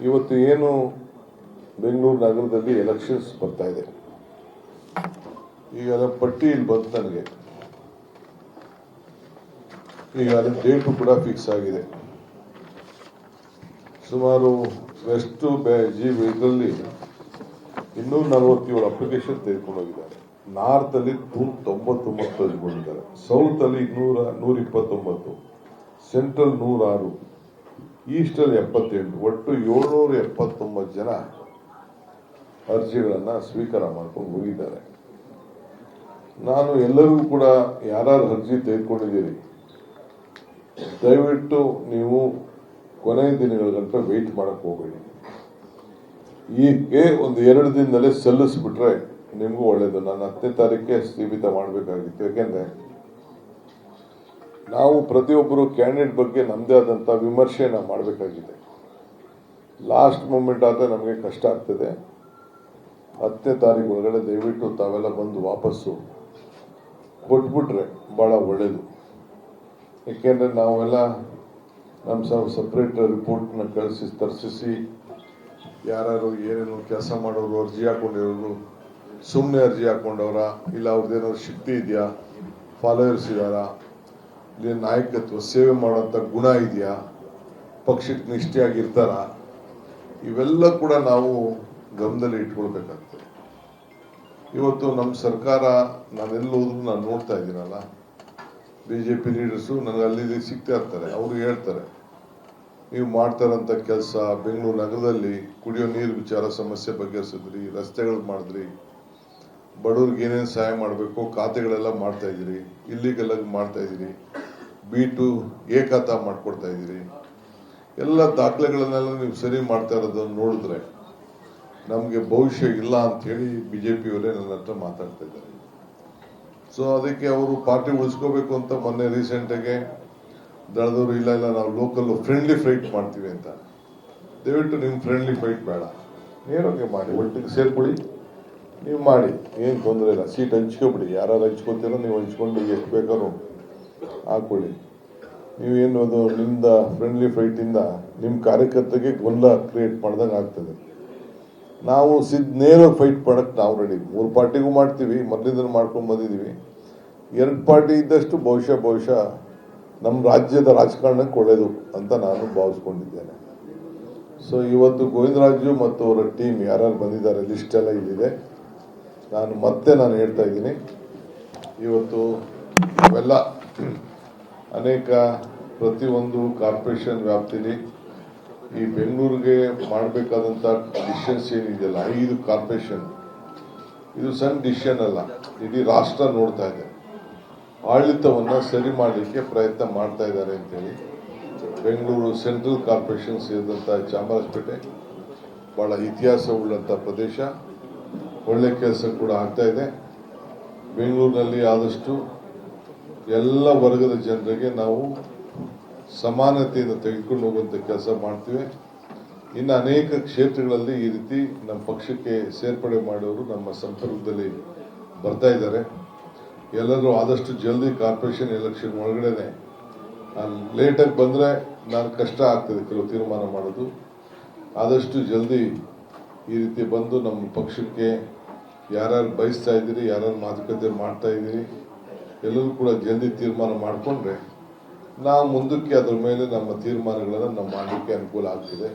ಇವತ್ತು ಏನು ಬೆಂಗಳೂರು ನಗರದಲ್ಲಿ ಎಲೆಕ್ಷನ್ಸ್ ಬರ್ತಾ ಇದೆ. ಈಗ ಅದರ ಪಟ್ಟಿ ಇಲ್ಲಿ ಬಂತು ನನಗೆ. ಈಗ ಅದರ ಡೇಟು ಕೂಡ ಫಿಕ್ಸ್ ಆಗಿದೆ. ಸುಮಾರು ವೆಸ್ಟ್ ಇದರಲ್ಲಿ 247 ಅಪ್ಲಿಕೇಶನ್ ತೆಗೆದುಕೊಂಡು ಹೋಗಿದ್ದಾರೆ. ನಾರ್ತ್ ಅಲ್ಲಿ 99 ತೆಗೆದುಕೊಂಡಿದ್ದಾರೆ, ಸೌತ್ ಅಲ್ಲಿ 129, ಸೆಂಟ್ರಲ್ 106, ಈಸ್ಟ್ ಅಲ್ಲಿ 78, ಒಟ್ಟು 779 ಜನ ಅರ್ಜಿಗಳನ್ನ ಸ್ವೀಕಾರ ಮಾಡ್ಕೊಂಡು ಹೋಗಿದ್ದಾರೆ. ನಾನು ಎಲ್ಲರಿಗೂ ಕೂಡ ಯಾರು ಅರ್ಜಿ ತೆಗೆದುಕೊಂಡಿದ್ದೀರಿ, ದಯವಿಟ್ಟು ನೀವು ಕೊನೆಯ ದಿನಗಳ ಗಂಟ ವೆಯ್ಟ್ ಮಾಡಕ್ ಹೋಗಬೇಡಿ. ಈಗ ಒಂದು 2 ದಿನದಲ್ಲೇ ಸಲ್ಲಿಸ್ಬಿಟ್ರೆ ನಿಮಗೂ ಒಳ್ಳೇದು. ನಾನು 10ನೇ ತಾರೀಕೆ ಸೀಮಿತ ಮಾಡಬೇಕಾಗಿತ್ತು. ಯಾಕೆಂದ್ರೆ ನಾವು ಪ್ರತಿಯೊಬ್ಬರು ಕ್ಯಾಂಡಿಡೇಟ್ ಬಗ್ಗೆ ನಮ್ದೇ ಆದಂತ ವಿಮರ್ಶೆನ ಮಾಡಬೇಕಾಗಿದೆ. ಲಾಸ್ಟ್ ಮೂಮೆಂಟ್ ಆದ್ರೆ ನಮಗೆ ಕಷ್ಟ ಆಗ್ತದೆ. 10ನೇ ತಾರೀಕು ಒಳಗಡೆ ದಯವಿಟ್ಟು ತಾವೆಲ್ಲ ಬಂದು ವಾಪಸ್ಸು ಕೊಟ್ಬಿಟ್ರೆ ಬಹಳ ಒಳ್ಳೇದು. ಯಾಕೆಂದ್ರೆ ನಾವೆಲ್ಲ ನಮ್ಮ ಸಪ್ರೇಟ್ ರಿಪೋರ್ಟ್ನ ತರಿಸಿ ಯಾರು ಏನೇನು ಕೆಲಸ ಮಾಡೋರು, ಅರ್ಜಿ ಹಾಕೊಂಡಿರೋರು, ಸುಮ್ಮನೆ ಅರ್ಜಿ ಹಾಕೊಂಡವ್ರ, ಇಲ್ಲ ಅವ್ರದ್ದೇನಾದ್ರು ಶಕ್ತಿ ಇದೆಯಾ, ಫಾಲೋವರ್ಸ್ ಇದಾರಾ, ಇಲ್ಲಿ ನಾಯಕತ್ವ ಸೇವೆ ಮಾಡುವಂತ ಗುಣ ಇದೆಯಾ, ಪಕ್ಷಕ್ಕೆ ನಿಷ್ಠೆಯಾಗಿರ್ತಾರ, ಇವೆಲ್ಲ ಕೂಡ ನಾವು ಗಮನದಲ್ಲಿ ಇಟ್ಕೊಳ್ಬೇಕಾಗ್ತದೆ. ಇವತ್ತು ನಮ್ಮ ಸರ್ಕಾರ ನಾನೆಲ್ಲೋದ್ರೂ ನಾನು ನೋಡ್ತಾ ಇದ್ದೀನಲ್ಲ, ಬಿಜೆಪಿ ಲೀಡರ್ಸು ನನಗೆ ಅಲ್ಲಿ ಸಿಗ್ತಾ ಇರ್ತಾರೆ. ಅವರು ಹೇಳ್ತಾರೆ, ನೀವು ಮಾಡ್ತಾರಂತ ಕೆಲಸ ಬೆಂಗಳೂರು ನಗರದಲ್ಲಿ ಕುಡಿಯೋ ನೀರು ವಿಚಾರ ಸಮಸ್ಯೆ ಬಗೆಹರಿಸಿದ್ರಿ, ರಸ್ತೆಗಳು ಮಾಡಿದ್ರಿ, ಬಡವ್ರಿಗೆ ಏನೇನು ಸಹಾಯ ಮಾಡಬೇಕು ಖಾತೆಗಳೆಲ್ಲ ಮಾಡ್ತಾ ಇದ್ದೀರಿ, ಇಲ್ಲಿಗೆಲ್ಲ ಮಾಡ್ತಾ ಇದ್ದೀರಿ, B2 ಖಾತಾ ಮಾಡ್ಕೊಡ್ತಾ ಇದ್ದೀರಿ, ಎಲ್ಲ ದಾಖಲೆಗಳನ್ನೆಲ್ಲ ನೀವು ಸರಿ ಮಾಡ್ತಾ ಇರೋದನ್ನು ನೋಡಿದ್ರೆ ನಮಗೆ ಭವಿಷ್ಯ ಇಲ್ಲ ಅಂತ ಹೇಳಿ ಬಿಜೆಪಿಯವರೇ ನನ್ನ ಹತ್ರ ಮಾತಾಡ್ತಾ ಇದ್ದಾರೆ. ಸೊ ಅದಕ್ಕೆ ಅವರು ಪಾರ್ಟಿ ಉಳಿಸ್ಕೋಬೇಕು ಅಂತ ಮೊನ್ನೆ ರೀಸೆಂಟಾಗೆ ದಳದವರು ಇಲ್ಲ ನಾವು ಲೋಕಲ್ ಫ್ರೆಂಡ್ಲಿ ಫೈಟ್ ಮಾಡ್ತೀವಿ ಅಂತ. ದಯವಿಟ್ಟು ನಿಮ್ಮ ಫ್ರೆಂಡ್ಲಿ ಫೈಟ್ ಬೇಡ, ನೇರವಾಗಿ ಮಾಡಿ, ಒಟ್ಟಿಗೆ ಸೇರ್ಕೊಳ್ಳಿ, ನೀವು ಮಾಡಿ, ಏನು ತೊಂದರೆ ಇಲ್ಲ. ಸೀಟ್ ಹಂಚ್ಕೊಬಿಡಿ, ಯಾರು ಹಂಚ್ಕೊತೀರೋ ನೀವು ಹಂಚ್ಕೊಂಡು ಎಷ್ಟು ಬೇಕಾದ್ರೂ ಹಾಕೊಳ್ಳಿ. ನೀವೇನು ಅದು ನಿಮ್ದ ಫ್ರೆಂಡ್ಲಿ ಫೈಟಿಂದ ನಿಮ್ಮ ಕಾರ್ಯಕರ್ತರಿಗೆ ಗೊಂದಲ ಕ್ರಿಯೇಟ್ ಮಾಡ್ದಂಗೆ ಆಗ್ತದೆ. ನಾವು ನೇರ ಫೈಟ್ ಮಾಡಕ್ಕೆ ನಾವು ರೆಡಿ. 3 ಪಾರ್ಟಿಗೂ ಮಾಡ್ತೀವಿ, ಮೊದಲಿಂದ ಮಾಡ್ಕೊಂಡು ಬಂದಿದ್ದೀವಿ. 2 ಪಾರ್ಟಿ ಇದ್ದಷ್ಟು ಬಹುಶಃ ನಮ್ಮ ರಾಜ್ಯದ ರಾಜಕಾರಣಕ್ಕೆ ಒಳ್ಳೇದು ಅಂತ ನಾನು ಭಾವಿಸ್ಕೊಂಡಿದ್ದೇನೆ. ಸೊ ಇವತ್ತು ಗೋವಿಂದರಾಜು ಮತ್ತು ಅವರ ಟೀಮ್ ಯಾರು ಬಂದಿದ್ದಾರೆ, ಲಿಸ್ಟ್ ಎಲ್ಲ ಇಲ್ಲಿದೆ. ನಾನು ಹೇಳ್ತಾ ಇದ್ದೀನಿ, ಇವತ್ತು ಅವೆಲ್ಲ ಅನೇಕ ಪ್ರತಿಯೊಂದು ಕಾರ್ಪೊರೇಷನ್ ವ್ಯಾಪ್ತಿಲಿ ಈ ಬೆಂಗಳೂರಿಗೆ ಮಾಡಬೇಕಾದಂತ ಡಿಸಿಷನ್ಸ್ ಏನಿದೆಯಲ್ಲ, 5 ಕಾರ್ಪೊರೇಷನ್, ಇದು ಸಣ್ಣ ಡಿಸಿಷನ್ ಅಲ್ಲ, ಇಡೀ ರಾಷ್ಟ್ರ ನೋಡ್ತಾ ಇದೆ. ಆಡಳಿತವನ್ನ ಸರಿ ಮಾಡಲಿಕ್ಕೆ ಪ್ರಯತ್ನ ಮಾಡ್ತಾ ಇದ್ದಾರೆ ಅಂತೇಳಿ ಬೆಂಗಳೂರು ಸೆಂಟ್ರಲ್ ಕಾರ್ಪೊರೇಷನ್ ಸೇರಿದಂತ ಚಾಮರಾಜಪೇಟೆ ಬಹಳ ಇತಿಹಾಸ ಉಳ್ಳಂತ ಪ್ರದೇಶ, ಒಳ್ಳೆ ಕೆಲಸ ಕೂಡ ಆಗ್ತಾ ಇದೆ. ಬೆಂಗಳೂರಿನಲ್ಲಿ ಆದಷ್ಟು ಎಲ್ಲ ವರ್ಗದ ಜನರಿಗೆ ನಾವು ಸಮಾನತೆಯನ್ನು ತೆಗೆದುಕೊಂಡು ಹೋಗುವಂತ ಕೆಲಸ ಮಾಡ್ತೀವಿ. ಇನ್ನು ಅನೇಕ ಕ್ಷೇತ್ರಗಳಲ್ಲಿ ಈ ರೀತಿ ನಮ್ಮ ಪಕ್ಷಕ್ಕೆ ಸೇರ್ಪಡೆ ಮಾಡೋರು ನಮ್ಮ ಸಂಪರ್ಕದಲ್ಲಿ ಬರ್ತಾ ಇದ್ದಾರೆ. ಎಲ್ಲರೂ ಆದಷ್ಟು ಜಲ್ದಿ ಕಾರ್ಪೊರೇಷನ್ ಎಲೆಕ್ಷನ್ ಒಳಗಡೆನೆ, ಲೇಟಾಗಿ ಬಂದ್ರೆ ನಾನು ಕಷ್ಟ ಆಗ್ತದೆ ಕೆಲವು ತೀರ್ಮಾನ ಮಾಡೋದು. ಆದಷ್ಟು ಜಲ್ದಿ ಈ ರೀತಿ ಬಂದು ನಮ್ಮ ಪಕ್ಷಕ್ಕೆ ಯಾರ್ಯಾರು ಬಯಸ್ತಾ ಇದ್ದೀರಿ, ಯಾರ್ಯಾರು ಮಾತುಕತೆ ಮಾಡ್ತಾ ಇದ್ದೀರಿ, ಎಲ್ಲರೂ ಕೂಡ ಜಲ್ದಿ ತೀರ್ಮಾನ ಮಾಡಿಕೊಂಡ್ರೆ ನಾವು ಮುಂದಕ್ಕೆ ಅದ್ರ ಮೇಲೆ ನಮ್ಮ ತೀರ್ಮಾನಗಳನ್ನು ನಾವು ಮಾಡಲಿಕ್ಕೆ ಅನುಕೂಲ ಆಗ್ತದೆ.